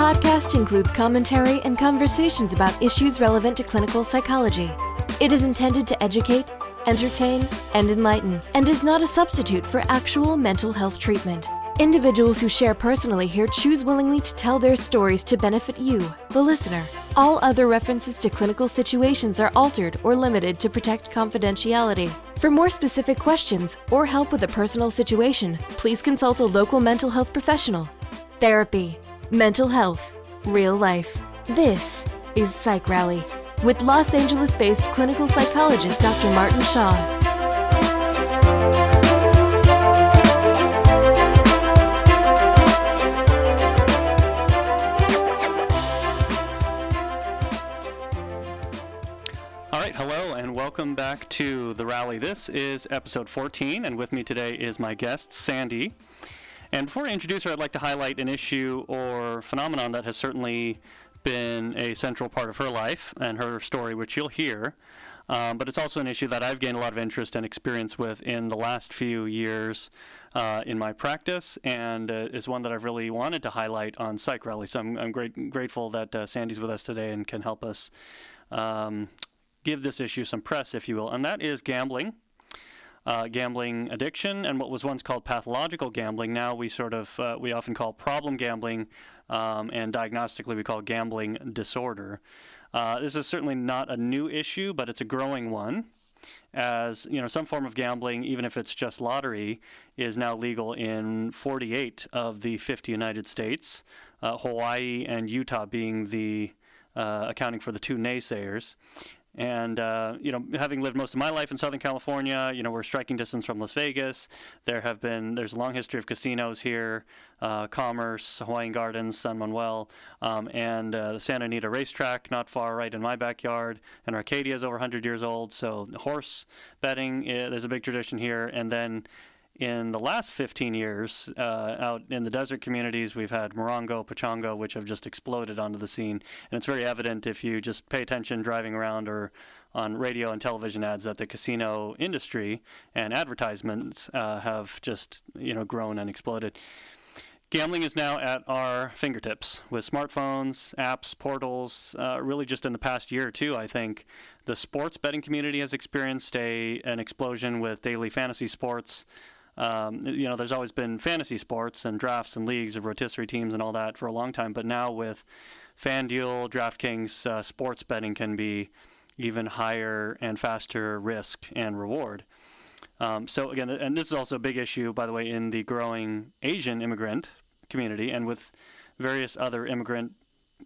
podcast includes commentary and conversations about issues relevant to clinical psychology. It is intended to educate, entertain, and enlighten, and is not a substitute for actual mental health treatment. Individuals who share personally here choose willingly to tell their stories to benefit you, the listener. All other references to clinical situations are altered or limited to protect confidentiality. For more specific questions or help with a personal situation, please consult a local mental health professional. Therapy, mental health, real life. This is Psych Rally with Los Angeles-based clinical psychologist Dr. Martin Hsia. All right, hello and welcome back to the Rally. This is episode 14, and with me today is my guest, Sandi. And before I introduce her, I'd like to highlight an issue or phenomenon that has certainly been a central part of her life and her story, which you'll hear. But it's also an issue that I've gained a lot of interest and experience with in the last few years in my practice, and is one that I've really wanted to highlight on Psych Rally. So I'm grateful that Sandi's with us today and can help us give this issue some press, if you will, and that is gambling. Gambling addiction, and what was once called pathological gambling, now we often call problem gambling, and diagnostically we call gambling disorder. This is certainly not a new issue, but it's a growing one, as some form of gambling, even if it's just lottery, is now legal in 48 of the 50 United States, Hawaii and Utah being the accounting for the two naysayers. And, having lived most of my life in Southern California, we're striking distance from Las Vegas. There's a long history of casinos here, Commerce, Hawaiian Gardens, San Manuel, and the Santa Anita racetrack not far right in my backyard. And Arcadia is over 100 years old. So horse betting, there's a big tradition here. And then in the last 15 years, out in the desert communities, we've had Morongo, Pachanga, which have just exploded onto the scene. And it's very evident if you just pay attention driving around or on radio and television ads that the casino industry and advertisements have just, grown and exploded. Gambling is now at our fingertips with smartphones, apps, portals. Really just in the past year or two, I think, the sports betting community has experienced an explosion with daily fantasy sports. There's always been fantasy sports and drafts and leagues of rotisserie teams and all that for a long time. But now with FanDuel, DraftKings, sports betting can be even higher and faster risk and reward. So again, and this is also a big issue, by the way, in the growing Asian immigrant community and with various other immigrant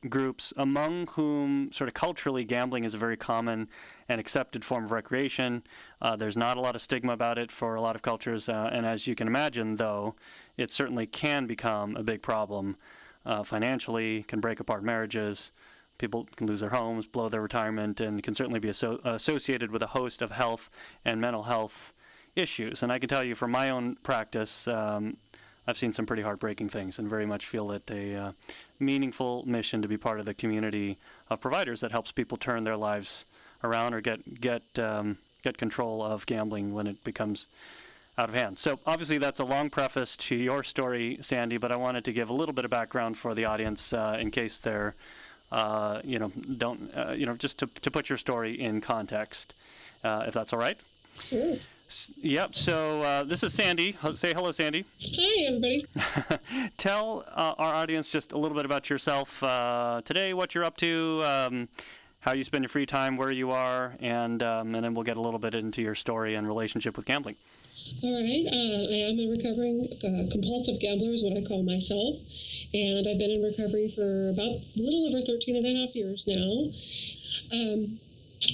groups, among whom sort of culturally gambling is a very common and accepted form of recreation. There's not a lot of stigma about it for a lot of cultures, and as you can imagine, though, it certainly can become a big problem financially, can break apart marriages, people can lose their homes, blow their retirement, and can certainly be associated with a host of health and mental health issues. And I can tell you from my own practice, I've seen some pretty heartbreaking things and very much feel it a meaningful mission to be part of the community of providers that helps people turn their lives around or get control of gambling when it becomes out of hand. So obviously that's a long preface to your story, Sandi, but I wanted to give a little bit of background for the audience in case they're, just to put your story in context, if that's all right. Sure. Yep. So this is Sandi. Say hello, Sandi. Hi, everybody. Tell our audience just a little bit about yourself today, what you're up to, how you spend your free time, where you are, and then we'll get a little bit into your story and relationship with gambling. All right. I am a recovering compulsive gambler is what I call myself. And I've been in recovery for about a little over 13 and a half years now.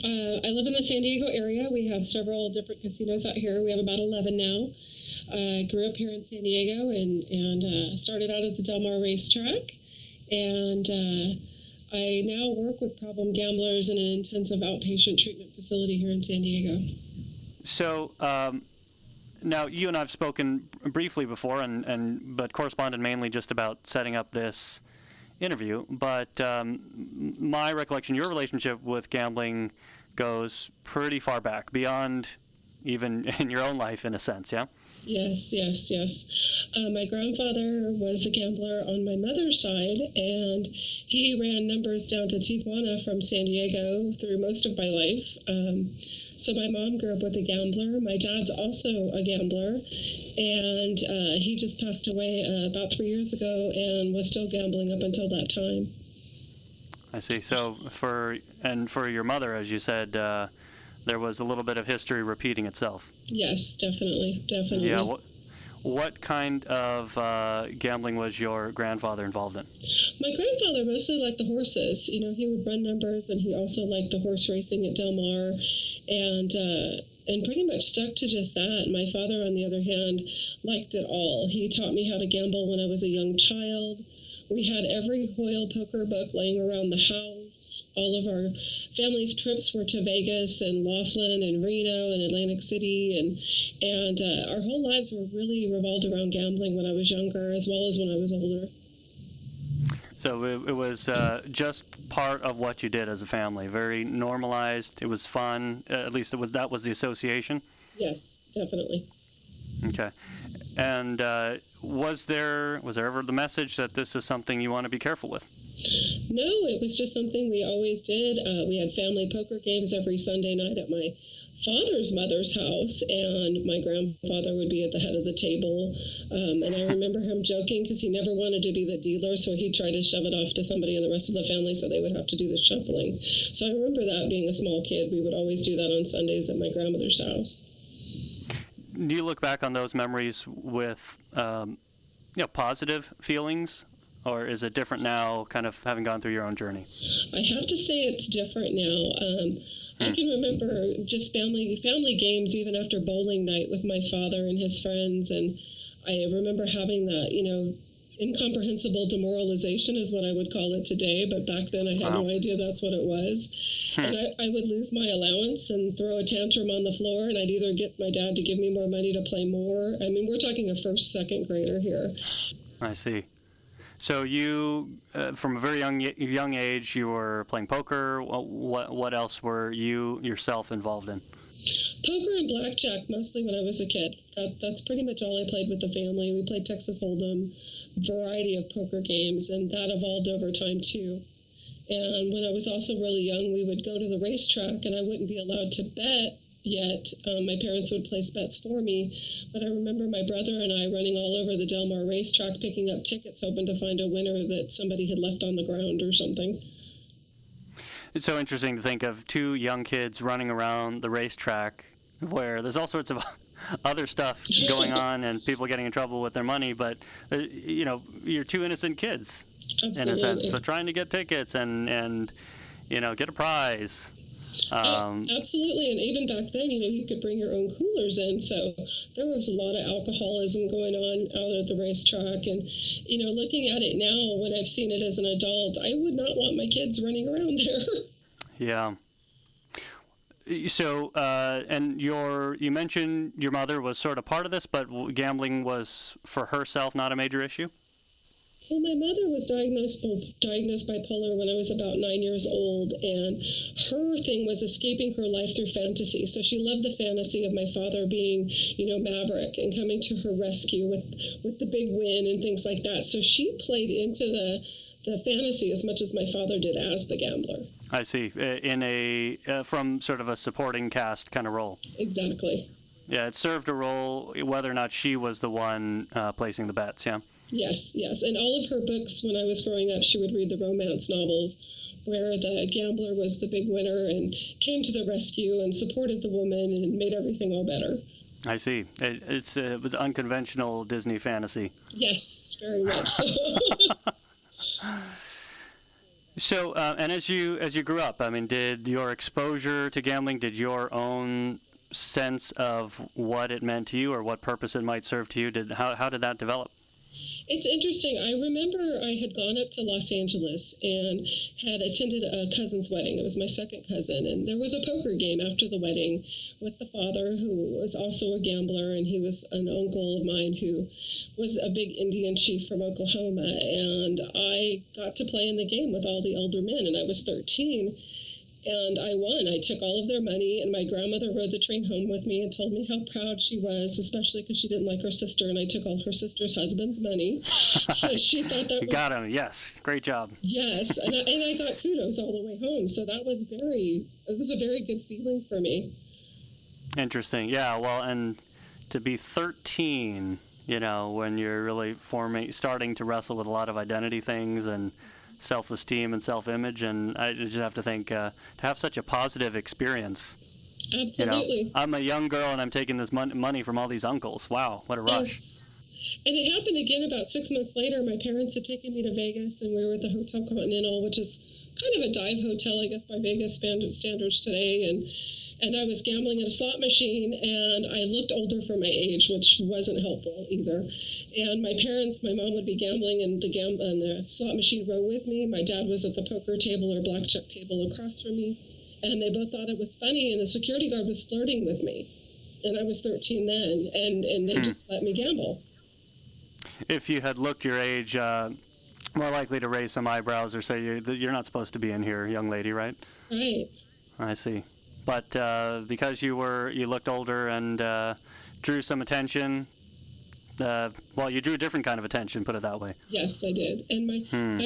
I live in the San Diego area. We have several different casinos out here. We have about 11 now. I grew up here in San Diego and started out at the Del Mar racetrack. And I now work with problem gamblers in an intensive outpatient treatment facility here in San Diego. So now you and I have spoken briefly before, but corresponded mainly just about setting up this interview. But my recollection, your relationship with gambling goes pretty far back, beyond even in your own life, in a sense, yeah? Yes, yes, yes. My grandfather was a gambler on my mother's side, and he ran numbers down to Tijuana from San Diego through most of my life. So my mom grew up with a gambler. My dad's also a gambler, and he just passed away about 3 years ago and was still gambling up until that time. I see. So for your mother, as you said, there was a little bit of history repeating itself. Yes, definitely. Yeah. What kind of gambling was your grandfather involved in? My grandfather mostly liked the horses. You know, he would run numbers, and he also liked the horse racing at Del Mar, and pretty much stuck to just that. My father, on the other hand, liked it all. He taught me how to gamble when I was a young child. We had every Hoyle poker book laying around the house. All of our family trips were to Vegas and Laughlin and Reno and Atlantic City, and our whole lives were really revolved around gambling when I was younger as well as when I was older. So it was just part of what you did as a family, very normalized. It was fun. At least that was the association. Yes, definitely. Okay. And was there ever the message that this is something you want to be careful with? No, it was just something we always did. We had family poker games every Sunday night at my father's mother's house, and my grandfather would be at the head of the table. And I remember him joking because he never wanted to be the dealer, so he'd try to shove it off to somebody in the rest of the family so they would have to do the shuffling. So I remember that being a small kid. We would always do that on Sundays at my grandmother's house. Do you look back on those memories with positive feelings, or is it different now, kind of having gone through your own journey? I have to say it's different now. I can remember just family games even after bowling night with my father and his friends, and I remember having that, incomprehensible demoralization is what I would call it today, but back then I had no idea that's what it was. And I would lose my allowance and throw a tantrum on the floor, and I'd either get my dad to give me more money to play more. I mean, we're talking a first, second grader here. I see. So you, from a very young age, you were playing poker. What else were you yourself involved in? Poker and blackjack, mostly when I was a kid. That's pretty much all I played with the family. We played Texas Hold'em, variety of poker games, and that evolved over time too. And when I was also really young, we would go to the racetrack, and I wouldn't be allowed to bet yet. My parents would place bets for me, but I remember my brother and I running all over the Del Mar racetrack, picking up tickets, hoping to find a winner that somebody had left on the ground or something. It's so interesting to think of two young kids running around the racetrack where there's all sorts of other stuff going on and people getting in trouble with their money, but you're two innocent kids. Absolutely. In a sense, so trying to get tickets and get a prize. Absolutely, and even back then, you could bring your own coolers in, so there was a lot of alcoholism going on out at the racetrack, and looking at it now, when I've seen it as an adult, I would not want my kids running around there. Yeah. So, and you mentioned your mother was sort of part of this, but gambling was, for herself, not a major issue? Well, my mother was diagnosed bipolar when I was about 9 years old, and her thing was escaping her life through fantasy. So she loved the fantasy of my father being, Maverick and coming to her rescue with the big win and things like that. So she played into the fantasy as much as my father did as the gambler. I see. From sort of a supporting cast kind of role. Exactly. Yeah, it served a role whether or not she was the one placing the bets, yeah? Yes. And all of her books, when I was growing up, she would read the romance novels where the gambler was the big winner and came to the rescue and supported the woman and made everything all better. I see. It was unconventional Disney fantasy. Yes, very much so. So, and as you grew up, I mean, did your exposure to gambling, did your own sense of what it meant to you or what purpose it might serve to you, how did that develop? It's interesting. I remember I had gone up to Los Angeles and had attended a cousin's wedding. It was my second cousin, and there was a poker game after the wedding with the father, who was also a gambler, and he was an uncle of mine who was a big Indian chief from Oklahoma, and I got to play in the game with all the older men, and I was 13. And I won. I took all of their money, and my grandmother rode the train home with me and told me how proud she was, especially because she didn't like her sister, and I took all her sister's husband's money. So she thought that You got him. Yes. Great job. Yes, and I got kudos all the way home. So that was it was a very good feeling for me. Interesting. Yeah. Well, and to be 13, when you're really starting to wrestle with a lot of identity things and self-esteem and self-image, and I just have to think to have such a positive experience. Absolutely. I'm a young girl and I'm taking this money from all these uncles. Wow, what a rush. Yes. And it happened again about 6 months later. My parents had taken me to Vegas, and we were at the Hotel Continental, which is kind of a dive hotel, I guess, by Vegas standards today. And I was gambling at a slot machine, and I looked older for my age, which wasn't helpful either. And my mom would be gambling in the slot machine row with me. My dad was at the poker table or blackjack table across from me. And they both thought it was funny, and the security guard was flirting with me. And I was 13 then, and they just let me gamble. If you had looked your age, more likely to raise some eyebrows or say you're not supposed to be in here, young lady, right? Right. I see. But because you looked older and drew some attention, you drew a different kind of attention, put it that way. Yes, I did. And my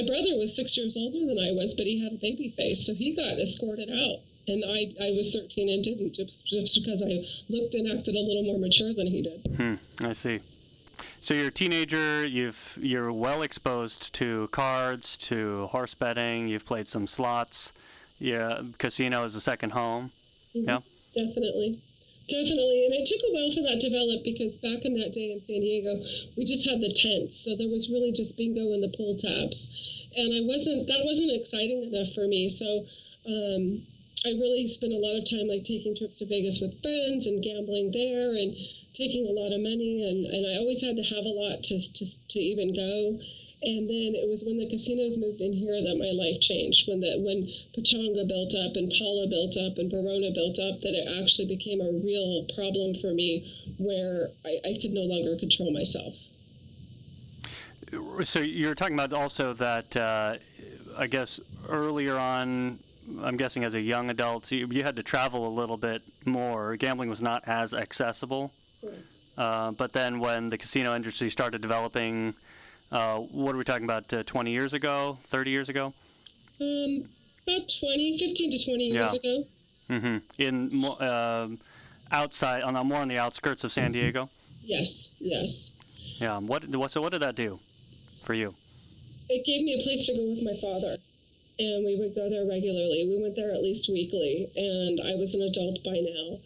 brother was 6 years older than I was, but he had a baby face, so he got escorted out. And I was 13 and didn't, just because I looked and acted a little more mature than he did. I see. So you're a teenager, you're well exposed to cards, to horse betting, you've played some slots, casino is a second home. Mm-hmm. Yeah? Definitely. And it took a while for that to develop, because back in that day in San Diego, we just had the tents. So there was really just bingo and the pull tabs. And that wasn't exciting enough for me. So I really spent a lot of time taking trips to Vegas with friends and gambling there and taking a lot of money. And I always had to have a lot to even go. And then it was when the casinos moved in here that my life changed. When Pachanga built up and Paula built up and Verona built up, that it actually became a real problem for me, where I could no longer control myself. So you're talking about also that, I guess, earlier on, I'm guessing as a young adult, you had to travel a little bit more. Gambling was not as accessible. Correct. But then when the casino industry started developing, what are we talking about, 20 years ago, 30 years ago? About 15 to 20 years ago. Mm-hmm. In outside, more on the outskirts of San Diego? Yes. Yeah. So what did that do for you? It gave me a place to go with my father, and we would go there regularly. We went there at least weekly, and I was an adult by now.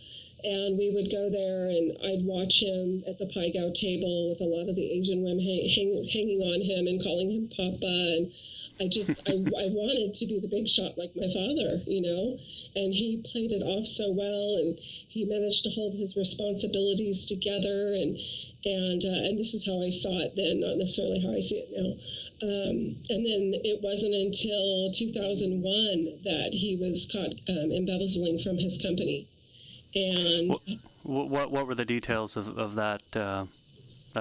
And we would go there, and I'd watch him at the Pai Gow table with a lot of the Asian women hanging on him and calling him Papa. And I wanted to be the big shot like my father, and he played it off so well, and he managed to hold his responsibilities together. And this is how I saw it then, not necessarily how I see it now. And then it wasn't until 2001 that he was caught embezzling from his company. And what were the details of that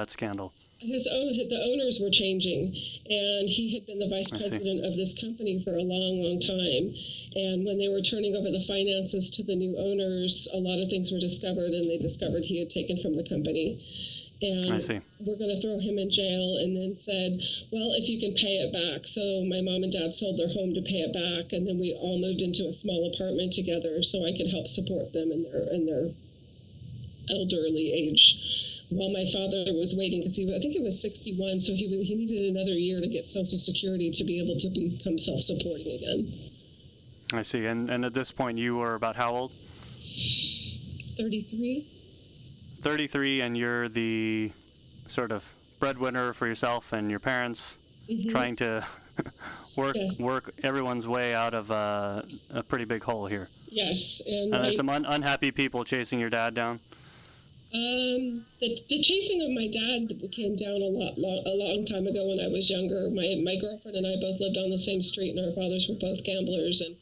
scandal? The owners were changing, and he had been the vice president of this company for a long, long time. And when they were turning over the finances to the new owners, a lot of things were discovered, and they discovered he had taken from the company. And we're going to throw him in jail, and then said, well, if you can pay it back. So my mom and dad sold their home to pay it back, and then we all moved into a small apartment together so I could help support them in their elderly age. While my father was waiting, because I think he was 61, so he needed another year to get Social Security to be able to become self-supporting again. I see. And at this point, you were about how old? 33. 33, and you're the sort of breadwinner for yourself and your parents, trying to work everyone's way out of a pretty big hole here. Yes. And there's some unhappy people chasing your dad down. The chasing of my dad came down a long time ago when I was younger. My girlfriend and I both lived on the same street, and our fathers were both gamblers. And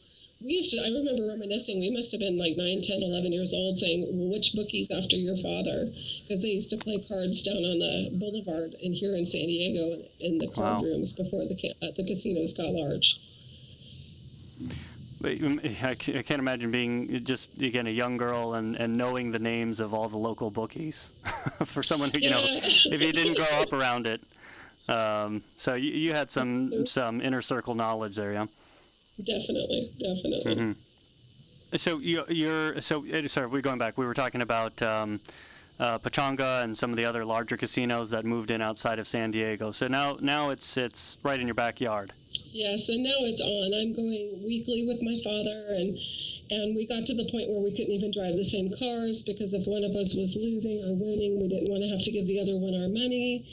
I remember reminiscing, we must have been like 9, 10, 11 years old, saying, well, which bookie's after your father? Because they used to play cards down on the boulevard here in San Diego in the card rooms before the casinos got large. I can't imagine being just, again, a young girl and knowing the names of all the local bookies for someone who, if you didn't grow up around it. So you had some inner circle knowledge there, yeah? Definitely. Mm-hmm. So sorry, we're going back. We were talking about Pachanga and some of the other larger casinos that moved in outside of San Diego. So now it's right in your backyard. Yes, and now it's on. I'm going weekly with my father, and we got to the point where we couldn't even drive the same cars because if one of us was losing or winning, we didn't want to have to give the other one our money.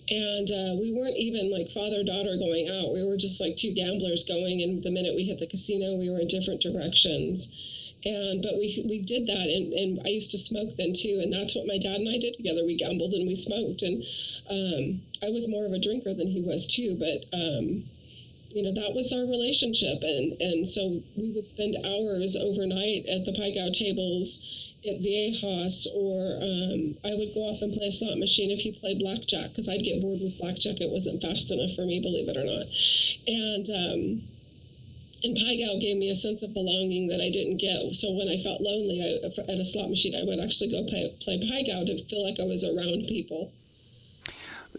And we weren't even like father-daughter going out. We were just like two gamblers going, and the minute we hit the casino, we were in different directions. But we did that, and I used to smoke then too, and that's what my dad and I did together. We gambled and we smoked, and I was more of a drinker than he was too, but that was our relationship, and so we would spend hours overnight at the Pike-Out tables at Viejas, or I would go off and play a slot machine if he played blackjack, because I'd get bored with blackjack. It wasn't fast enough for me, believe it or not. And Pike-Out gave me a sense of belonging that I didn't get. So when I felt lonely at a slot machine, I would actually go play Pike-Out to feel like I was around people.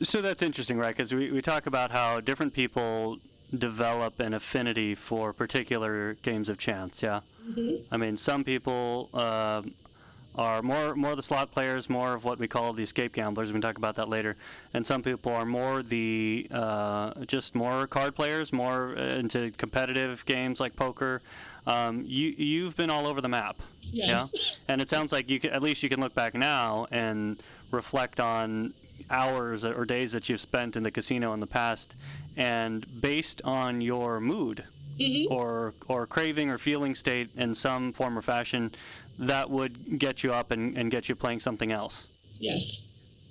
So that's interesting, right? Because we talk about how different people develop an affinity for particular games of chance, yeah? Mm-hmm. I mean, some people are more the slot players, more of what we call the escape gamblers. We can talk about that later. And some people are more the just more card players, more into competitive games like poker. You've been all over the map. Yes. Yeah? And it sounds like at least you can look back now and reflect on hours or days that you've spent in the casino in the past, and based on your mood, mm-hmm. or craving or feeling state in some form or fashion, that would get you up and get you playing something else. Yes,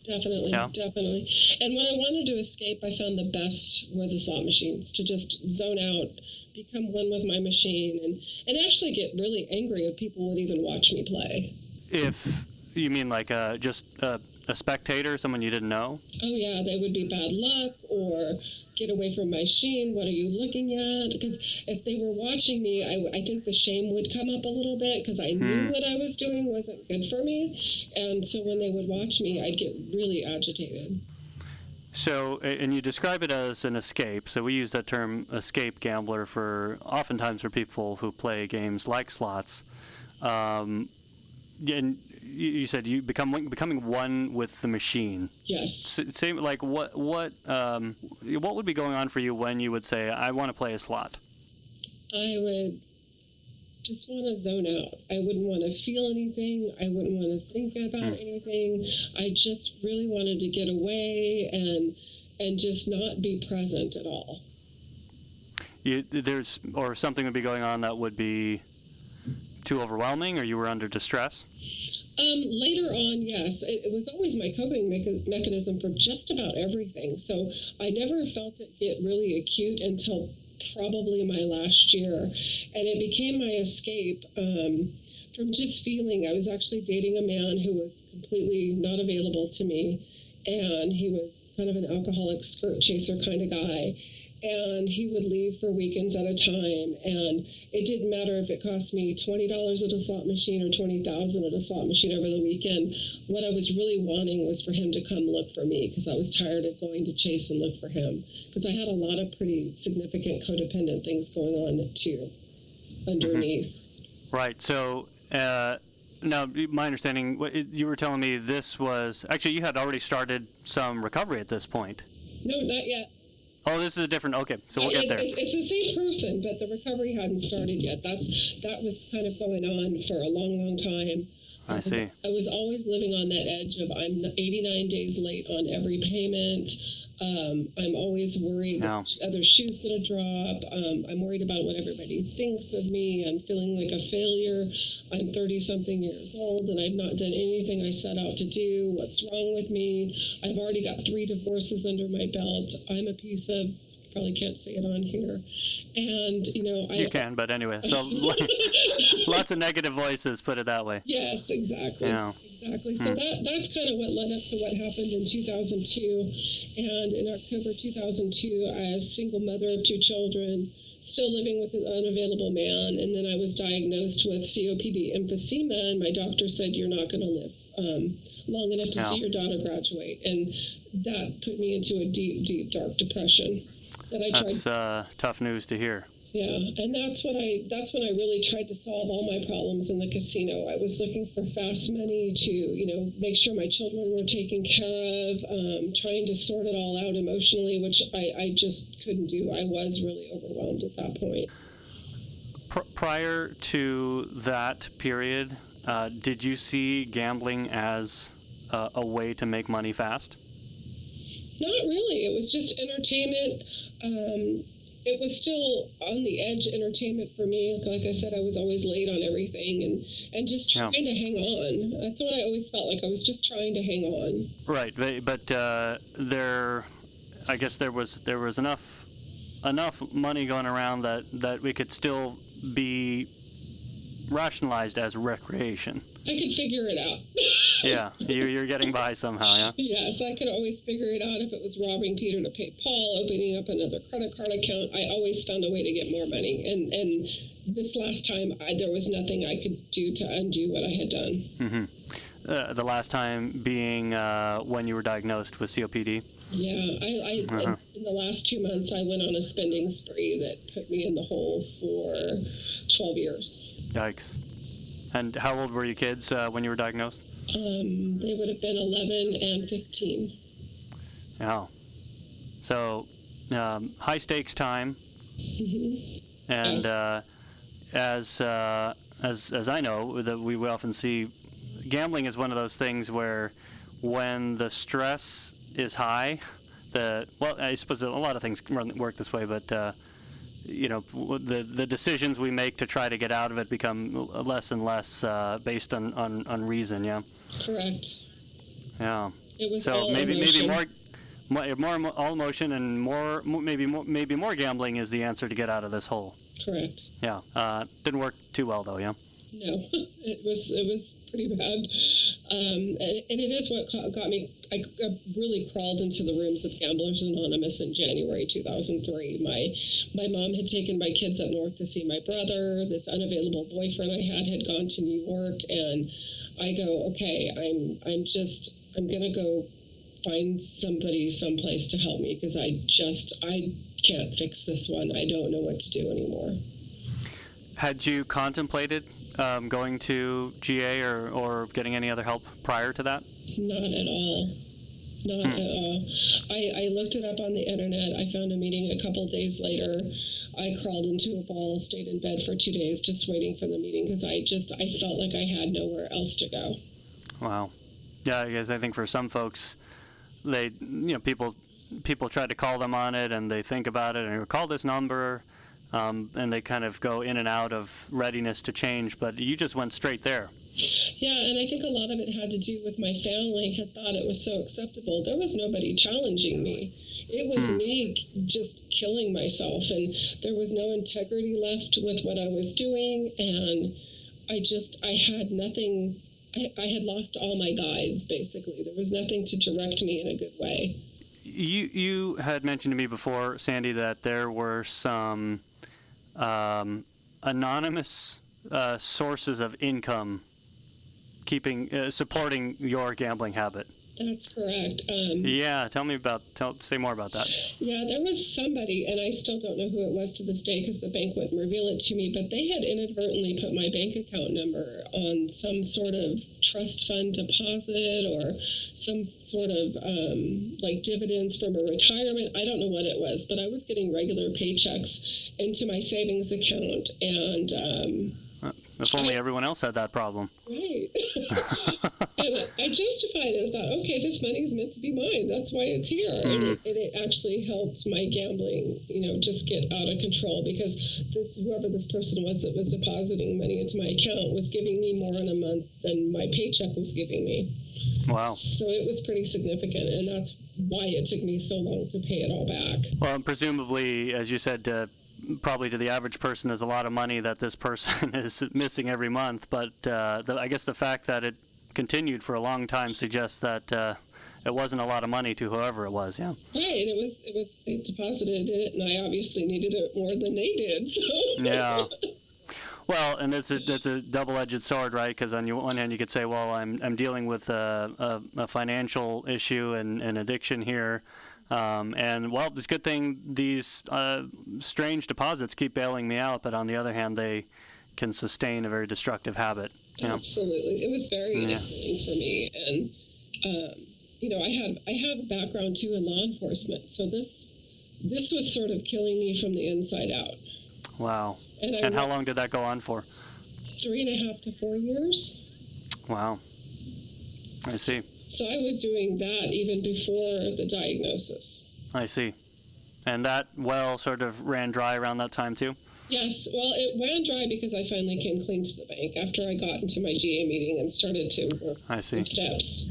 definitely, yeah. Definitely. And when I wanted to escape, I found the best were the slot machines, to just zone out, become one with my machine, and actually get really angry if people would even watch me play. If you mean like just a spectator, someone you didn't know? Oh, yeah, they would be bad luck, or get away from my machine, what are you looking at? Because if they were watching me, I think the shame would come up a little bit, because I knew what I was doing wasn't good for me. And so when they would watch me, I'd get really agitated. So, and you describe it as an escape. So we use that term escape gambler oftentimes for people who play games like slots. And you said you becoming one with the machine. Yes. Same, like what would be going on for you when you would say, I want to play a slot? I would just want to zone out. I wouldn't want to feel anything. I wouldn't want to think about anything. I just really wanted to get away and just not be present at all. Or something would be going on that would be too overwhelming, or you were under distress? Later on, yes. It was always my coping mechanism for just about everything. So I never felt it get really acute until probably my last year. And it became my escape from just feeling. I was actually dating a man who was completely not available to me. And he was kind of an alcoholic skirt chaser kind of guy. And he would leave for weekends at a time, and it didn't matter if it cost me $20 at a slot machine or $20,000 at a slot machine over the weekend. What I was really wanting was for him to come look for me, because I was tired of going to chase and look for him, because I had a lot of pretty significant codependent things going on too underneath. Mm-hmm. Right. So now, my understanding, you were telling me this was actually you had already started some recovery at this point. No, not yet. Oh, this is a different. Okay, so we'll get there. It's the same person, but the recovery hadn't started yet. That was kind of going on for a long, long time. I see. I was always living on that edge of I'm 89 days late on every payment. I'm always worried that other shoe's going to drop. I'm worried about what everybody thinks of me. I'm feeling like a failure. I'm 30-something years old, and I've not done anything I set out to do. What's wrong with me? I've already got 3 divorces under my belt. I'm a piece of... Probably can't say it on here. And, you can, but anyway. So lots of negative voices, put it that way. Yes, exactly. Yeah. Exactly. So that's kind of what led up to what happened in 2002. And in October 2002, as single mother of 2 children, still living with an unavailable man. And then I was diagnosed with COPD emphysema, and my doctor said, you're not going to live long enough to see your daughter graduate. And that put me into a deep, deep, dark depression. That's tough news to hear. Yeah, and that's when I really tried to solve all my problems in the casino. I was looking for fast money to, make sure my children were taken care of, trying to sort it all out emotionally, which I just couldn't do. I was really overwhelmed at that point. Prior to that period, did you see gambling as a way to make money fast? Not really. It was just entertainment. It was still on the edge entertainment for me. Like I said, I was always late on everything and just trying to hang on. That's what I always felt like. I was just trying to hang on. Right, but I guess there was enough money going around that we could still be rationalized as recreation. I could figure it out. Yeah, you're getting by somehow, yeah? Yes, I could always figure it out. If it was robbing Peter to pay Paul, opening up another credit card account, I always found a way to get more money. And this last time, there was nothing I could do to undo what I had done. Mm-hmm. The last time being when you were diagnosed with COPD? Yeah, in the last 2 months, I went on a spending spree that put me in the hole for 12 years. Yikes. And how old were your kids when you were diagnosed? They would have been 11 and 15. Oh. So, high stakes time. Mm-hmm. And yes. As I know, that we often see, gambling is one of those things where when the stress is high, I suppose a lot of things work this way, but the decisions we make to try to get out of it become less and less based on reason. Yeah. Correct. Yeah. It was so all maybe emotion. more all emotion and maybe more gambling is the answer to get out of this hole. Correct. Yeah. Didn't work too well though. Yeah. No, it was pretty bad, and it is what got me. I really crawled into the rooms of Gamblers Anonymous in January 2003. My mom had taken my kids up north to see my brother. This unavailable boyfriend I had gone to New York, and I go, okay, I'm gonna go find somebody someplace to help me because I can't fix this one. I don't know what to do anymore. Had you contemplated going to GA or getting any other help prior to that? Not at all. Not at all. I looked it up on the internet. I found a meeting a couple days later. I crawled into a ball, stayed in bed for 2 days just waiting for the meeting because I felt like I had nowhere else to go. Wow. Yeah, because I think for some folks, people try to call them on it and they think about it and call this number. And they kind of go in and out of readiness to change, but you just went straight there. Yeah, and I think a lot of it had to do with my family had thought it was so acceptable. There was nobody challenging me. It was me just killing myself, and there was no integrity left with what I was doing, and I had nothing. I had lost all my guides, basically. There was nothing to direct me in a good way. You had mentioned to me before, Sandi, that there were some anonymous sources of income supporting your gambling habit. That's correct. Yeah, say more about that. Yeah, there was somebody, and I still don't know who it was to this day because the bank wouldn't reveal it to me, but they had inadvertently put my bank account number on some sort of trust fund deposit or some sort of like dividends from a retirement. I don't know what it was, but I was getting regular paychecks into my savings account, and if only everyone else had that problem. Right. And I justified it. I thought, okay, this money's meant to be mine. That's why it's here. And it actually helped my gambling, just get out of control because whoever this person was that was depositing money into my account was giving me more in a month than my paycheck was giving me. Wow. So it was pretty significant, and that's why it took me so long to pay it all back. Well, and presumably, as you said, probably to the average person is a lot of money that this person is missing every month, but I guess the fact that it continued for a long time suggests that it wasn't a lot of money to whoever it was, yeah. Right, they deposited it, and I obviously needed it more than they did, so. Yeah. Well, and it's a double-edged sword, right? Because on one hand, you could say, well, I'm dealing with a financial issue and addiction here, and well, it's a good thing these strange deposits keep bailing me out. But on the other hand, they can sustain a very destructive habit. You know? Absolutely, it was very enlightening for me, and I have a background too in law enforcement, so this was sort of killing me from the inside out. Wow. And how long did that go on for? 3.5 to 4 years. Wow. I see. So I was doing that even before the diagnosis. I see. And that well sort of ran dry around that time too? Yes. Well, it ran dry because I finally came clean to the bank after I got into my GA meeting and started to work the steps.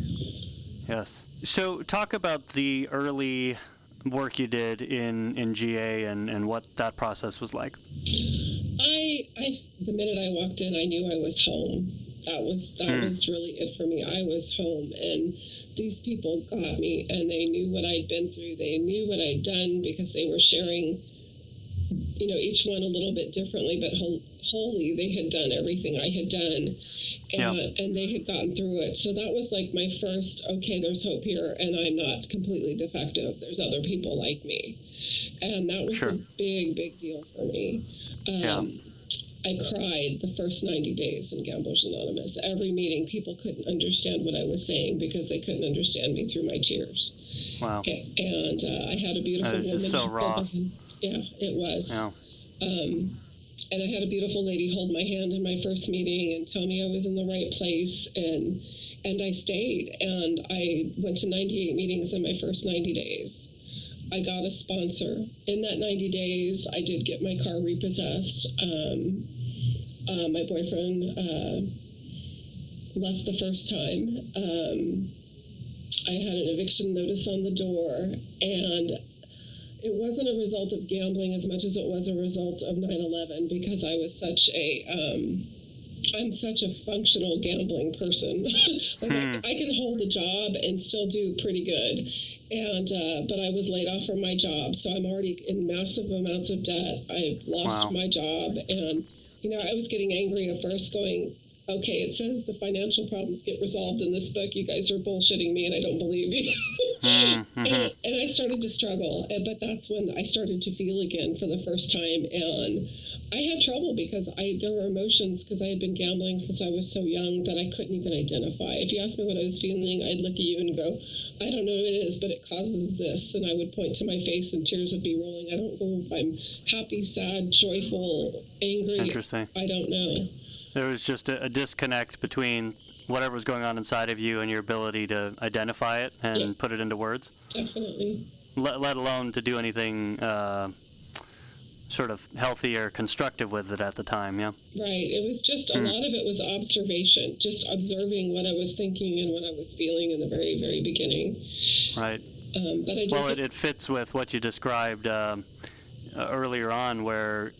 Yes. So talk about the early work you did in GA and what that process was like. The minute I walked in, I knew I was home. That was really it for me. I was home, and these people got me, and they knew what I'd been through. They knew what I'd done because they were sharing, each one a little bit differently, but wholly they had done everything I had done, and they had gotten through it. So that was like my first, okay, there's hope here, and I'm not completely defective. There's other people like me. And that was a big, big deal for me. I cried the first 90 days in Gamblers Anonymous. Every meeting, people couldn't understand what I was saying because they couldn't understand me through my tears. Wow. And I had a beautiful woman. That is just so raw. Yeah, it was. Yeah. And I had a beautiful lady hold my hand in my first meeting and tell me I was in the right place. And I stayed. And I went to 98 meetings in my first 90 days. I got a sponsor. In that 90 days, I did get my car repossessed. My boyfriend left the first time. I had an eviction notice on the door, and it wasn't a result of gambling as much as it was a result of 9/11 because I was such I'm such a functional gambling person. I can hold a job and still do pretty good. But I was laid off from my job, so I'm already in massive amounts of debt. I lost my job, and I was getting angry at first, going, okay, it says the financial problems get resolved in this book. You guys are bullshitting me, and I don't believe you. And I started to struggle, but that's when I started to feel again for the first time, and I had trouble because there were emotions because I had been gambling since I was so young that I couldn't even identify. If you asked me what I was feeling, I'd look at you and go, I don't know what it is, but it causes this. And I would point to my face and tears would be rolling. I don't know if I'm happy, sad, joyful, angry. Interesting. I don't know. There was just a disconnect between whatever was going on inside of you and your ability to identify it and put it into words. Definitely. Let alone to do anything sort of healthy or constructive with it at the time, yeah? Right. It was just, a lot of it was observation, just observing what I was thinking and what I was feeling in the very, very beginning. Right. But I did it fits with what you described earlier on, where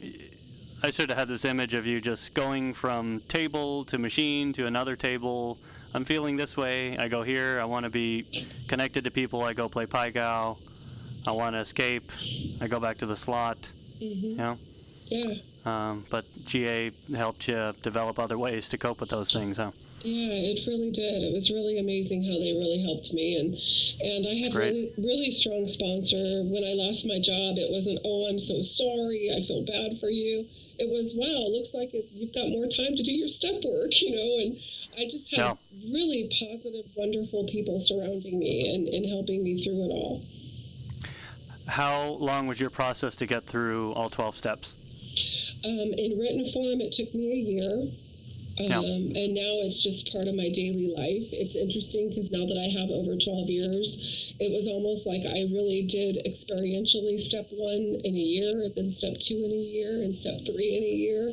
I sort of had this image of you just going from table to machine to another table. I'm feeling this way. I go here. I want to be connected to people. I go play Pai Gow. I want to escape. I go back to the slot. You know? Yeah. But GA helped you develop other ways to cope with those things, huh? Yeah, it really did. It was really amazing how they really helped me. And I had really, really strong sponsor. When I lost my job, it wasn't, oh, I'm so sorry, I feel bad for you. It was, wow, looks like you've got more time to do your step work, and I just had really positive, wonderful people surrounding me and helping me through it all. How long was your process to get through all 12 steps? In written form, it took me a year. And now it's just part of my daily life. It's interesting because now that I have over 12 years, it was almost like I really did experientially step 1 in a year, then step 2 in a year, and step 3 in a year.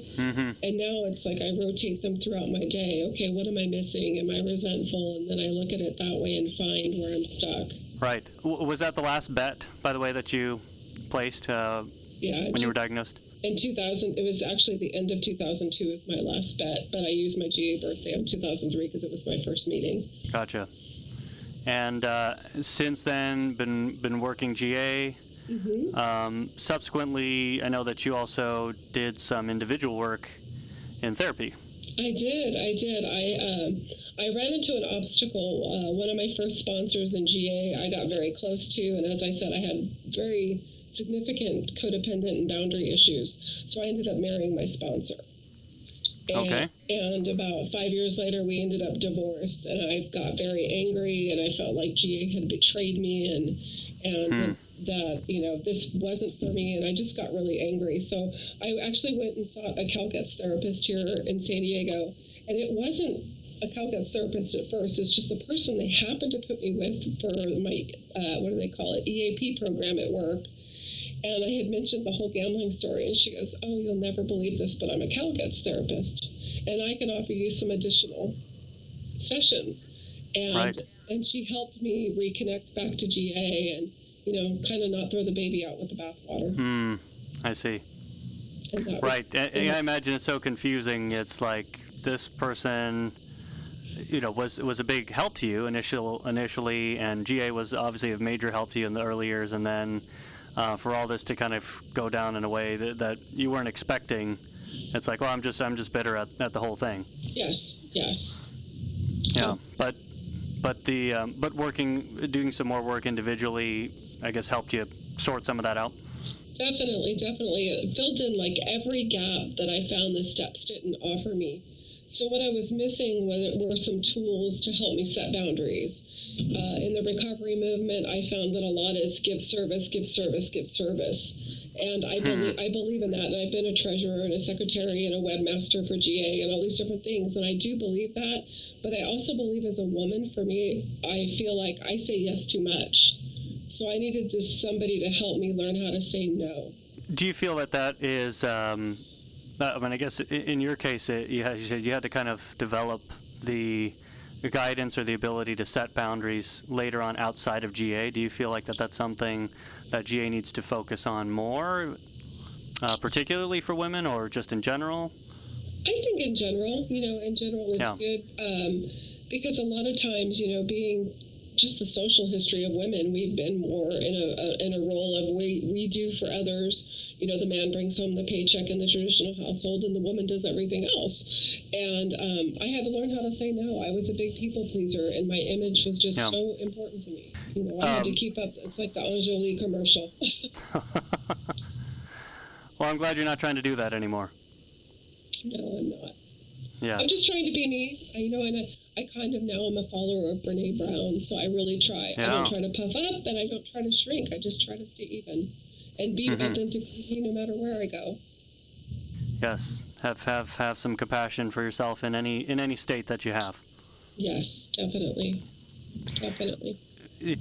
And now it's like I rotate them throughout my day. Okay, what am I missing? Am I resentful? And then I look at it that way and find where I'm stuck. Right. Was that the last bet, by the way, that you placed when you were diagnosed? In 2000, it was actually the end of 2002 is my last bet, but I used my GA birthday on 2003 because it was my first meeting. Gotcha. And since then, been working GA. Subsequently, I know that you also did some individual work in therapy. I did. I ran into an obstacle. One of my first sponsors in GA I got very close to, and as I said, I had very significant codependent and boundary issues. So I ended up marrying my sponsor. And about 5 years later, we ended up divorced, and I got very angry, and I felt like GA had betrayed me, and that, this wasn't for me, and I just got really angry. So I actually went and sought a CalGuts therapist here in San Diego, and it wasn't a CalGuts therapist at first. It's just the person they happened to put me with for my, what do they call it, EAP program at work. And I had mentioned the whole gambling story, and she goes, "Oh, you'll never believe this, but I'm a CalGuts therapist, and I can offer you some additional sessions." And she helped me reconnect back to GA and, kind of not throw the baby out with the bathwater. I see. Right. I imagine it's so confusing. It's like this person, was a big help to you initially, and GA was obviously a major help to you in the early years, and then for all this to kind of go down in a way that you weren't expecting, it's like, well, I'm just bitter at the whole thing. Yes. Yeah, but doing some more work individually, I guess, helped you sort some of that out. Definitely. It filled in like every gap that I found the steps didn't offer me. So what I was missing were some tools to help me set boundaries. In the recovery movement, I found that a lot is give service. And I believe in that. And I've been a treasurer and a secretary and a webmaster for GA and all these different things. And I do believe that. But I also believe as a woman, for me, I feel like I say yes too much. So I needed just somebody to help me learn how to say no. Do you feel that is... I guess in your case, you said you had to kind of develop the guidance or the ability to set boundaries later on outside of GA. Do you feel like that's something that GA needs to focus on more, particularly for women, or just in general? I think in general, it's good because a lot of times, being just the social history of women, we've been more in a role of we do for others. The man brings home the paycheck in the traditional household, and the woman does everything else. And I had to learn how to say no. I was a big people pleaser, and my image was just so important to me. I had to keep up. It's like the Anjali commercial. Well, I'm glad you're not trying to do that anymore. No, I'm not. Yeah. I'm just trying to be me. And I kind of now am a follower of Brene Brown, so I really try. Yeah. I don't try to puff up, and I don't try to shrink. I just try to stay even and be authentic no matter where I go. Yes. Have some compassion for yourself in any state that you have. Yes, definitely.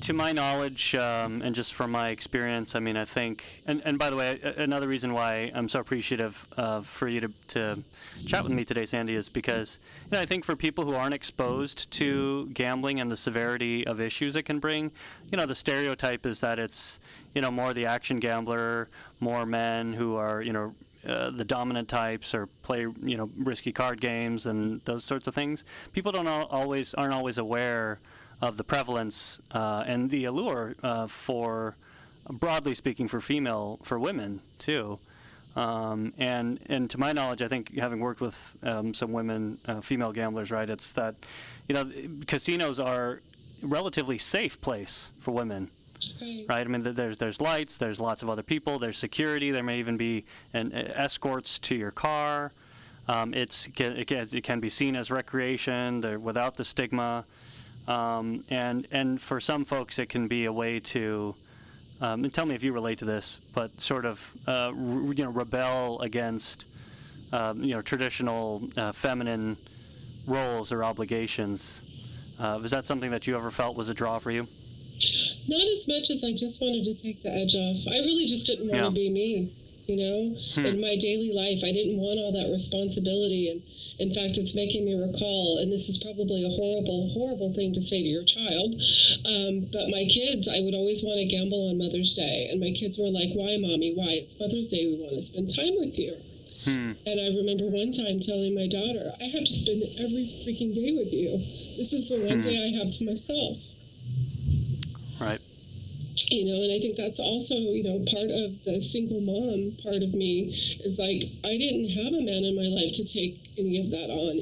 To my knowledge, and just from my experience, I think, and by the way, another reason why I'm so appreciative for you to chat with me today, Sandi, is because I think for people who aren't exposed to gambling and the severity of issues it can bring, the stereotype is that it's more the action gambler, more men who are the dominant types or play risky card games and those sorts of things. People aren't always aware of the prevalence and the allure for, broadly speaking, for women too. And to my knowledge, I think having worked with some women, female gamblers, right, it's that casinos are a relatively safe place for women. Right. There's lights. There's lots of other people. There's security. There may even be escorts to your car. It can be seen as recreation. Without the stigma. And for some folks, it can be a way to, and tell me if you relate to this, but sort of, rebel against, traditional feminine roles or obligations. Was that something that you ever felt was a draw for you? Not as much as I just wanted to take the edge off. I really just didn't want to be me, in my daily life. I didn't want all that responsibility. And in fact, it's making me recall, and this is probably a horrible, horrible thing to say to your child, but my kids, I would always want to gamble on Mother's Day. And my kids were like, "Why, Mommy? Why? It's Mother's Day. We want to spend time with you." And I remember one time telling my daughter, "I have to spend every freaking day with you. This is the one day I have to myself." And I think that's also, part of the single mom part of me is like, I didn't have a man in my life to take any of that on.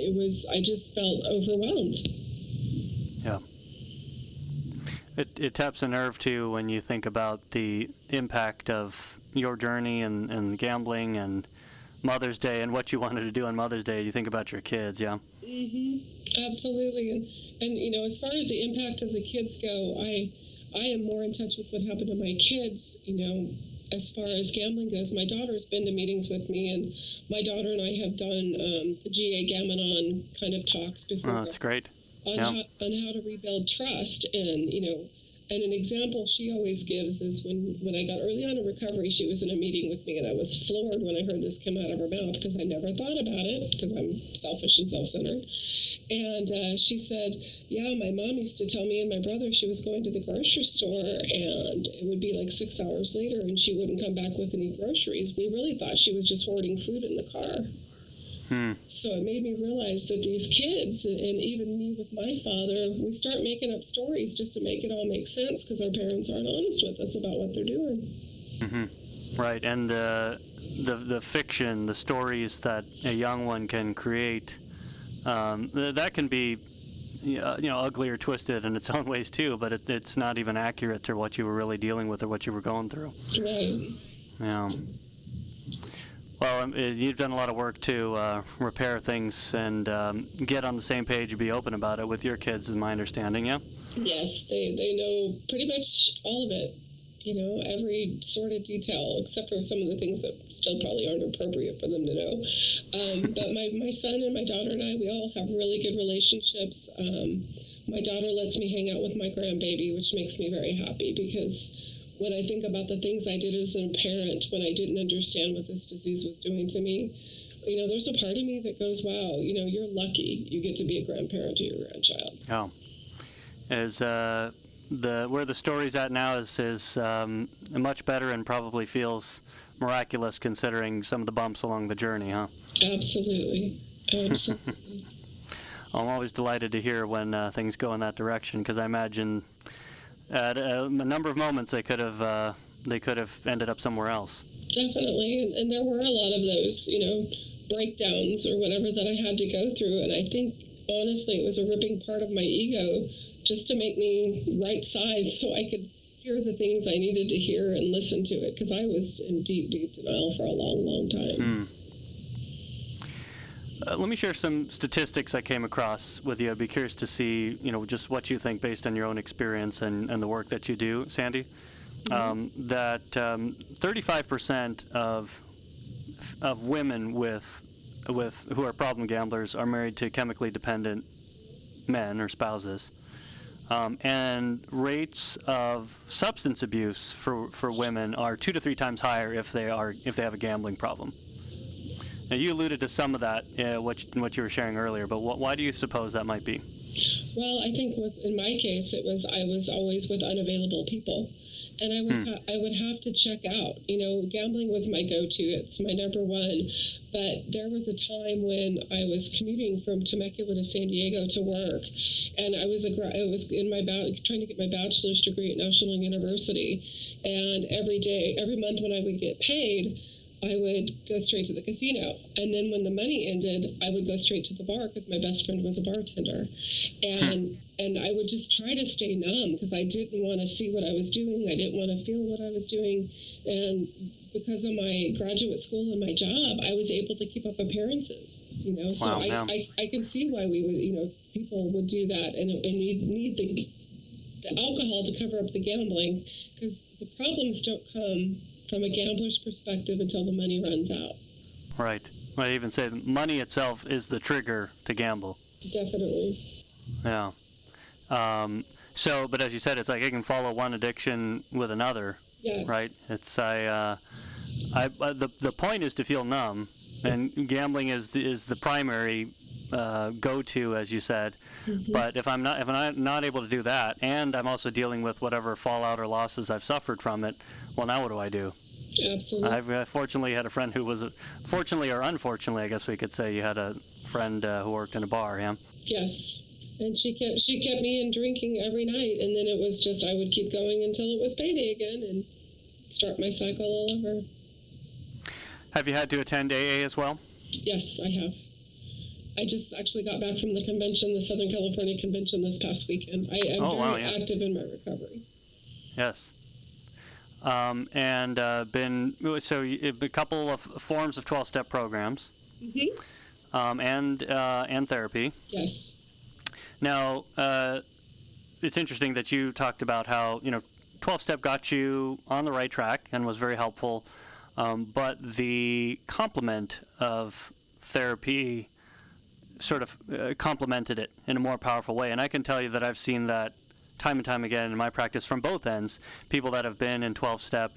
I just felt overwhelmed. Yeah. It taps a nerve, too, when you think about the impact of your journey and gambling and Mother's Day and what you wanted to do on Mother's Day. You think about your kids, yeah? Mm-hmm. Absolutely. And as far as the impact of the kids go, I am more in touch with what happened to my kids, as far as gambling goes. My daughter's been to meetings with me, and my daughter and I have done the GA Gamanon kind of talks before. Oh, that's great. On how to rebuild trust. And an example she always gives is when I got early on in recovery, she was in a meeting with me, and I was floored when I heard this come out of her mouth because I never thought about it because I'm selfish and self-centered. And she said, yeah, my mom used to tell me and my brother she was going to the grocery store, and it would be like 6 hours later, and she wouldn't come back with any groceries. We really thought she was just hoarding food in the car. So it made me realize that these kids, and even me with my father, we start making up stories just to make it all make sense because our parents aren't honest with us about what they're doing. Mm-hmm. Right, and the fiction, the stories that a young one can create, that can be, ugly or twisted in its own ways too. But it's not even accurate to what you were really dealing with or what you were going through. Right. Yeah. Well, you've done a lot of work to repair things and get on the same page and be open about it with your kids, is my understanding, yeah? Yes, they know pretty much all of it, every sort of detail, except for some of the things that still probably aren't appropriate for them to know. But my son and my daughter and I, we all have really good relationships. My daughter lets me hang out with my grandbaby, which makes me very happy because when I think about the things I did as a parent when I didn't understand what this disease was doing to me, there's a part of me that goes, wow, you're lucky you get to be a grandparent to your grandchild. Oh. Where the story's at now is much better and probably feels miraculous considering some of the bumps along the journey, huh? Absolutely. I'm always delighted to hear when things go in that direction because I imagine at a number of moments they could have ended up somewhere else. Definitely, and there were a lot of those, breakdowns or whatever that I had to go through, and I think honestly it was a ripping part of my ego just to make me right size so I could hear the things I needed to hear and listen to it because I was in deep denial for a long time. Let me share some statistics I came across with you. I'd be curious to see, just what you think based on your own experience and the work that you do, Sandi. Mm-hmm. That 35% of women with who are problem gamblers are married to chemically dependent men or spouses, and rates of substance abuse for women are 2 to 3 times higher if they have a gambling problem. Now, you alluded to some of that, what you were sharing earlier, but why do you suppose that might be? Well, I think in my case, I was always with unavailable people, and I would have to check out. Gambling was my go-to; it's my number one. But there was a time when I was commuting from Temecula to San Diego to work, and I was trying to get my bachelor's degree at National University, and every month when I would get paid, I would go straight to the casino. And then when the money ended, I would go straight to the bar because my best friend was a bartender. And I would just try to stay numb because I didn't want to see what I was doing. I didn't want to feel what I was doing. And because of my graduate school and my job, I was able to keep up apperances, So wow, yeah. I can see why we would, people would do that and need the alcohol to cover up the gambling because the problems don't come from a gambler's perspective until the money runs out. Right. I even say money itself is the trigger to gamble. Definitely. Yeah. But as you said, it's like I can follow one addiction with another. Yes. Right. It's the point is to feel numb, and gambling is the primary go-to, as you said. Mm-hmm. But if I'm not able to do that, and I'm also dealing with whatever fallout or losses I've suffered from it, well, now what do I do? Absolutely. I've fortunately had a friend who was, fortunately or unfortunately, I guess we could say, you had a friend who worked in a bar, yeah? Yes. And she kept me in drinking every night, and then it was just I would keep going until it was payday again and start my cycle all over. Have you had to attend AA as well? Yes, I have. I just actually got back from the convention, the Southern California convention this past weekend. I am very active in my recovery. Yes. Been a couple of forms of 12-step programs, and therapy. Yes. Now, it's interesting that you talked about how 12-step got you on the right track and was very helpful, but the complement of therapy sort of complemented it in a more powerful way. And I can tell you that I've seen that time and time again in my practice from both ends. People that have been in 12-step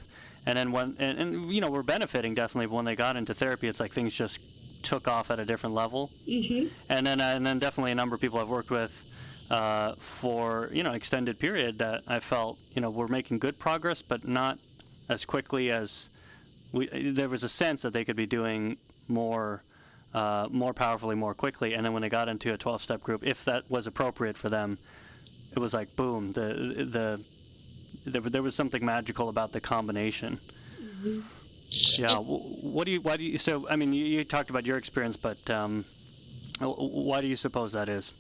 and then were benefiting definitely, but when they got into therapy, it's like things just took off at a different level. And then definitely a number of people I've worked with for an extended period that I felt were making good progress, but not as quickly as there was a sense that they could be doing more powerfully, more quickly. And then when they got into a 12-step group, if that was appropriate for them, it was like boom. There was something magical about the combination. Yeah. Why do you? So I mean, you talked about your experience, but why do you suppose that is?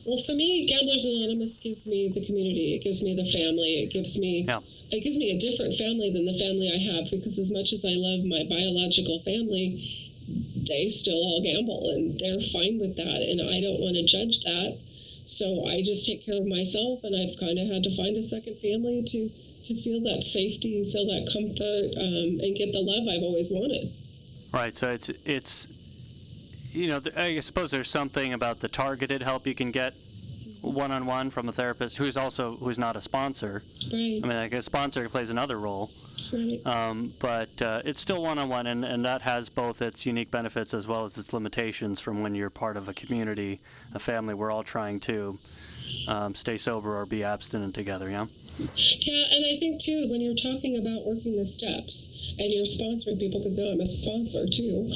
Well, for me, Gamblers Anonymous gives me the community. It gives me the family. It gives me a different family than the family I have, because as much as I love my biological family, they still all gamble, and they're fine with that, and I don't want to judge that. So I just take care of myself, and I've kind of had to find a second family to feel that safety, feel that comfort, and get the love I've always wanted. Right. So it's I suppose there's something about the targeted help you can get one-on-one from a therapist who's not a sponsor. Right. I mean, like a sponsor plays another role. Right. But it's still one-on-one, and that has both its unique benefits as well as its limitations from when you're part of a community, a family. We're all trying to stay sober or be abstinent together, yeah? Yeah, and I think, too, when you're talking about working the steps and you're sponsoring people, because now I'm a sponsor, too,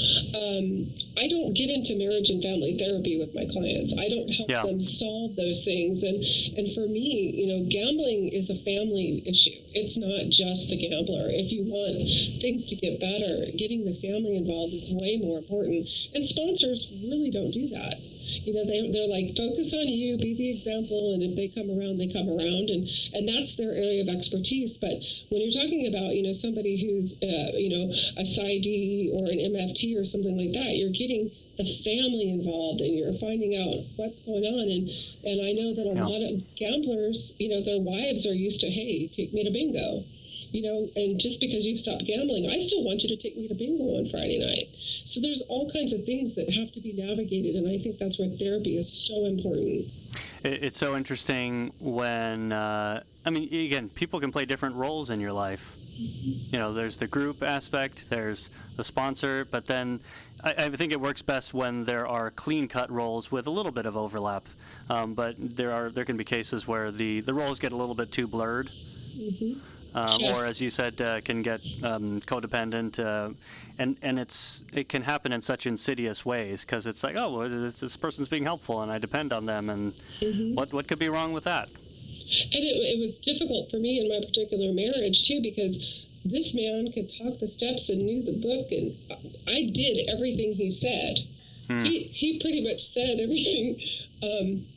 I don't get into marriage and family therapy with my clients. I don't help them solve those things. And for me, gambling is a family issue. It's not just the gambler. If you want things to get better, getting the family involved is way more important. And sponsors really don't do that. They're like, focus on you, be the example, and if they come around, they come around, and that's their area of expertise. But when you're talking about, somebody who's, a PsyD or an MFT or something like that, you're getting the family involved, and you're finding out what's going on. And I know that a lot of gamblers, their wives are used to, hey, take me to bingo. And just because you've stopped gambling, I still want you to take me to bingo on Friday night. So there's all kinds of things that have to be navigated, and I think that's where therapy is so important. It's so interesting when, again, people can play different roles in your life. There's the group aspect, there's the sponsor, but then I think it works best when there are clean-cut roles with a little bit of overlap. But there can be cases where the roles get a little bit too blurred. Or, as you said, can get codependent, and it can happen in such insidious ways, because it's like, oh, well, this person's being helpful, and I depend on them, and what could be wrong with that? And it was difficult for me in my particular marriage, too, because this man could talk the steps and knew the book, and I did everything he said. He pretty much said everything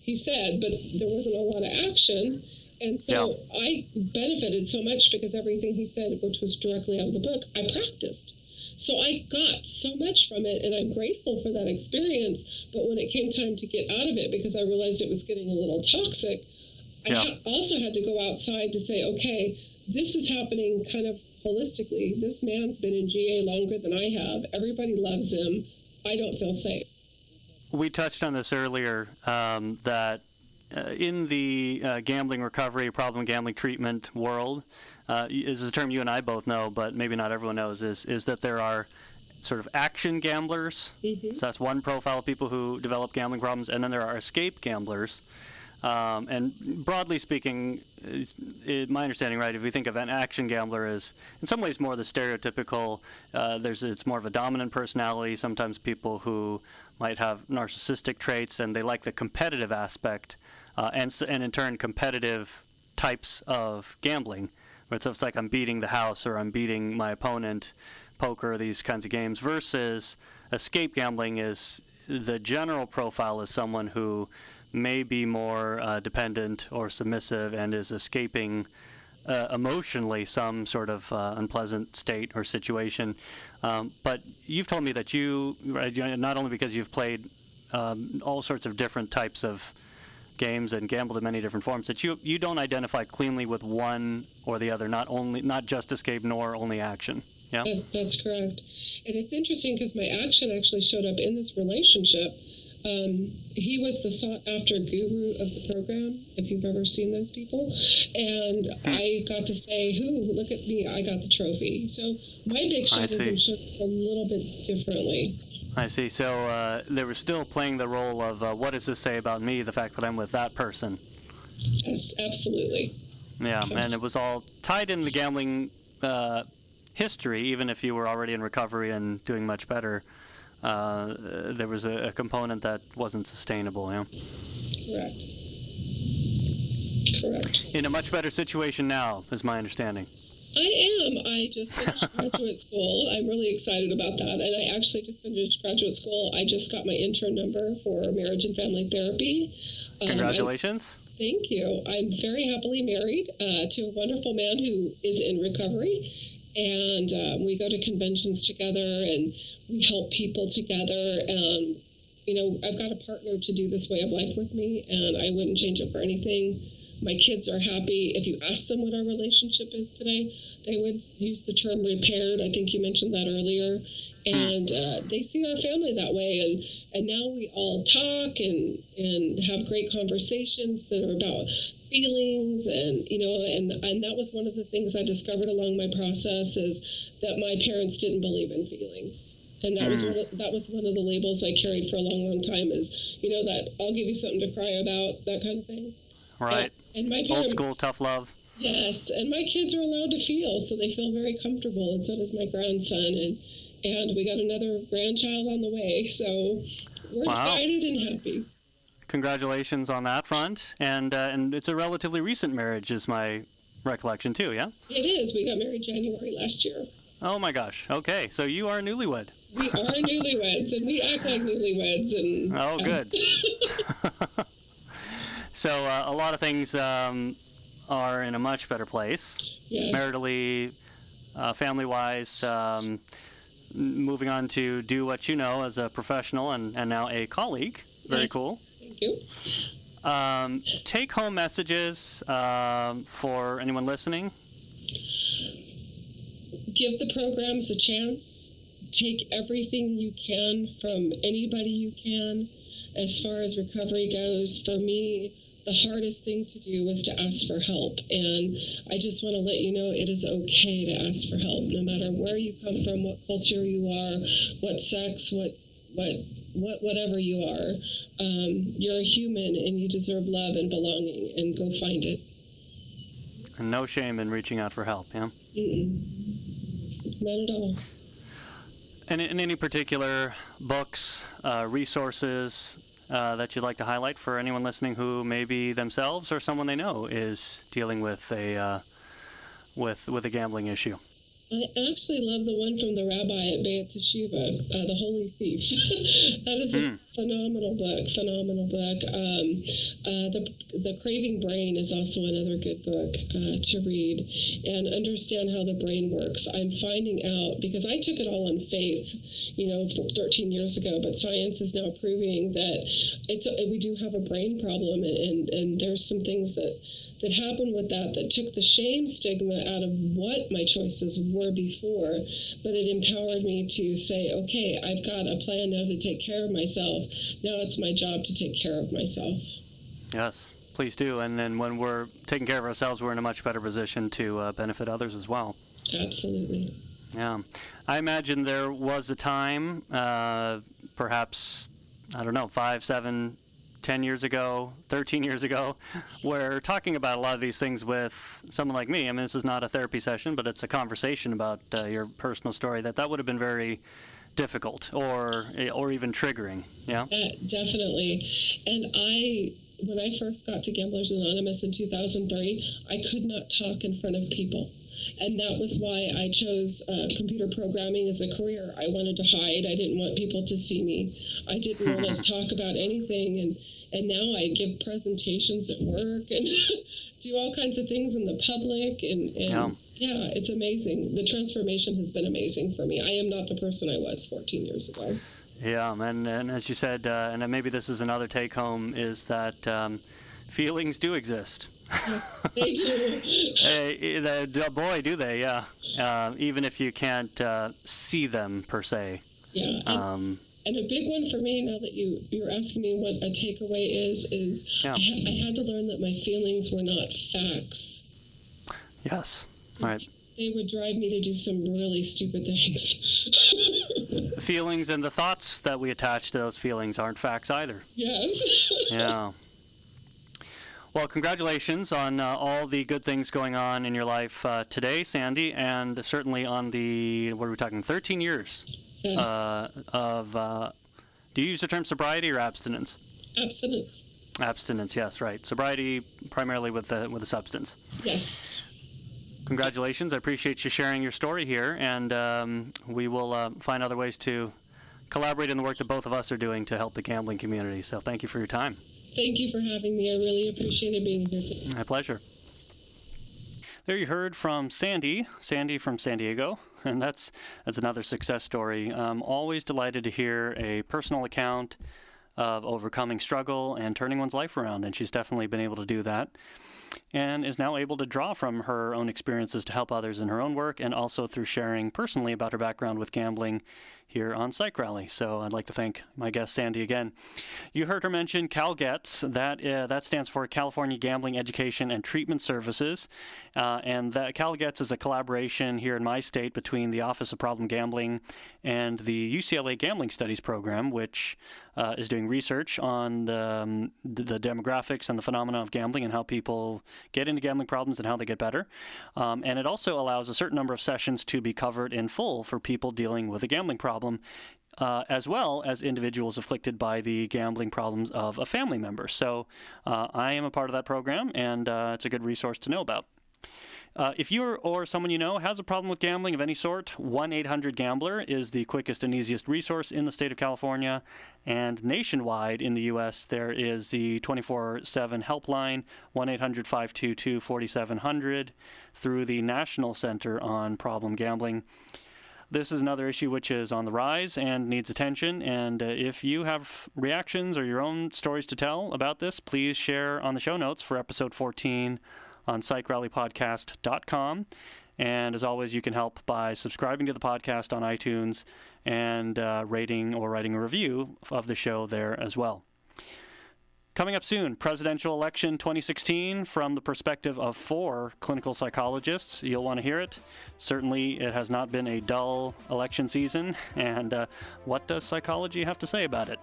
he said, but there wasn't a lot of action. And so I benefited so much because everything he said, which was directly out of the book, I practiced. So I got so much from it, and I'm grateful for that experience. But when it came time to get out of it, because I realized it was getting a little toxic, I also had to go outside to say, okay, this is happening kind of holistically. This man's been in GA longer than I have. Everybody loves him. I don't feel safe. We touched on this earlier, that in the gambling recovery, problem gambling treatment world, is a term you and I both know, but maybe not everyone knows, is that there are sort of action gamblers. So that's one profile of people who develop gambling problems, and then there are escape gamblers. And broadly speaking, my understanding, right, if we think of an action gambler as in some ways more the stereotypical, it's more of a dominant personality, sometimes people who might have narcissistic traits, and they like the competitive aspect, and in turn competitive types of gambling. Right? So it's like I'm beating the house or I'm beating my opponent, poker, these kinds of games, versus escape gambling is the general profile is someone who may be more dependent or submissive and is escaping emotionally some sort of unpleasant state or situation. But you've told me that you, not only because you've played all sorts of different types of games and gambled in many different forms, that you don't identify cleanly with one or the other, not just escape nor only action. Yeah, that's correct. And it's interesting because my action actually showed up in this relationship. He was the sought-after guru of the program, if you've ever seen those people. And I got to say, look at me, I got the trophy. So my big shot with him shows up a little bit differently. I see. So they were still playing the role of, what does this say about me, the fact that I'm with that person? Yes, absolutely. Yeah, and it was all tied in the gambling history, even if you were already in recovery and doing much better. There was a component that wasn't sustainable. Yeah. Correct. In a much better situation now, is my understanding. I am. I just finished graduate school. I'm really excited about that. And I actually just finished graduate school. I just got my intern number for marriage and family therapy. Congratulations. Thank you. I'm very happily married to a wonderful man who is in recovery. And we go to conventions together and we help people together. And, I've got a partner to do this way of life with me, and I wouldn't change it for anything. My kids are happy. If you ask them what our relationship is today, they would use the term repaired. I think you mentioned that earlier. And they see our family that way. And now we all talk and have great conversations that are about feelings. And that was one of the things I discovered along my process is that my parents didn't believe in feelings. And that was one of the labels I carried for a long, long time is, that I'll give you something to cry about, that kind of thing. Right. And my old school tough love. Yes, and my kids are allowed to feel, so they feel very comfortable, and so does my grandson, and we got another grandchild on the way, so we're excited and happy. Congratulations on that front, and it's a relatively recent marriage, is my recollection too. Yeah. It is. We got married January last year. Oh my gosh. Okay, so you are a newlywed. We are newlyweds, and we act like newlyweds, and good. So a lot of things are in a much better place, yes. Maritally, family-wise, moving on to do what you know as a professional and now a colleague. Very yes. cool. Thank you. Take-home messages for anyone listening? Give the programs a chance. Take everything you can from anybody you can. As far as recovery goes, for me, the hardest thing to do was to ask for help. And I just want to let you know it is okay to ask for help, no matter where you come from, what culture you are, what sex, whatever you are. You're a human and you deserve love and belonging, and go find it. And no shame in reaching out for help, yeah? Not at all. And in any particular books, resources that you'd like to highlight for anyone listening who maybe themselves or someone they know is dealing with a gambling issue? I actually love the one from the rabbi at Beit Teshuva, The Holy Thief. That is a phenomenal book. The Craving Brain is also another good book to read and understand how the brain works. I'm finding out, because I took it all on faith, 13 years ago, but science is now proving that we do have a brain problem, and there's some things that happened with that took the shame stigma out of what my choices were before, but it empowered me to say, okay, I've got a plan now to take care of myself. Now it's my job to take care of myself. Yes, please do. And then when we're taking care of ourselves, we're in a much better position to benefit others as well. Absolutely. Yeah. I imagine there was a time, perhaps, 5, 7, 10 years ago, 13 years ago, where talking about a lot of these things with someone like me, this is not a therapy session, but it's a conversation about your personal story, that would have been very difficult or even triggering. Yeah. Definitely. And when I first got to Gamblers Anonymous in 2003, I could not talk in front of people. And that was why I chose computer programming as a career. I wanted to hide. I didn't want people to see me. I didn't want to talk about anything. And now I give presentations at work and do all kinds of things in the public. And yeah, it's amazing. The transformation has been amazing for me. I am not the person I was 14 years ago. Yeah, and as you said, and maybe this is another take-home, is that feelings do exist. Yes, they do. Boy, do they, yeah. Even if you can't see them, per se. Yeah, and a big one for me, now that you're asking me what a takeaway is yeah. I had to learn that my feelings were not facts. Yes, right. They would drive me to do some really stupid things. Feelings and the thoughts that we attach to those feelings aren't facts either. Yes. Yeah. Well, congratulations on all the good things going on in your life today, Sandi, and certainly on the, what are we talking, 13 years Yes. Do you use the term sobriety or abstinence? Abstinence. Abstinence, yes, right. Sobriety primarily with the substance. Yes. Congratulations. I appreciate you sharing your story here, and we will find other ways to collaborate in the work that both of us are doing to help the gambling community. So thank you for your time. Thank you for having me. I really appreciated being here today. My pleasure. There you heard from Sandi from San Diego, and that's another success story. I'm always delighted to hear a personal account of overcoming struggle and turning one's life around, and she's definitely been able to do that, and is now able to draw from her own experiences to help others in her own work, and also through sharing personally about her background with gambling here on Psych Rally. So I'd like to thank my guest, Sandi, again. You heard her mention CalGETS. That stands for California Gambling Education and Treatment Services. And that CalGETS is a collaboration here in my state between the Office of Problem Gambling and the UCLA Gambling Studies Program, which is doing research on the demographics and the phenomena of gambling and how people get into gambling problems and how they get better. And it also allows a certain number of sessions to be covered in full for people dealing with a gambling problem, as well as individuals afflicted by the gambling problems of a family member. So I am a part of that program, and it's a good resource to know about. If you or someone you know has a problem with gambling of any sort, 1-800-GAMBLER is the quickest and easiest resource in the state of California. And nationwide in the U.S., there is the 24/7 helpline, 1-800-522-4700, through the National Center on Problem Gambling. This is another issue which is on the rise and needs attention. And if you have reactions or your own stories to tell about this, please share on the show notes for episode 14 on psychrallypodcast.com. And as always, you can help by subscribing to the podcast on iTunes and rating or writing a review of the show there as well. Coming up soon, presidential election 2016 from the perspective of 4 clinical psychologists. You'll want to hear it. Certainly, it has not been a dull election season. And what does psychology have to say about it?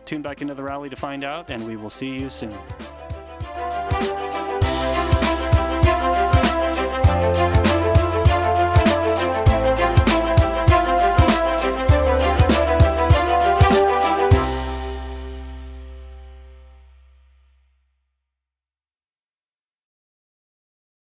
Tune back into the rally to find out, and we will see you soon.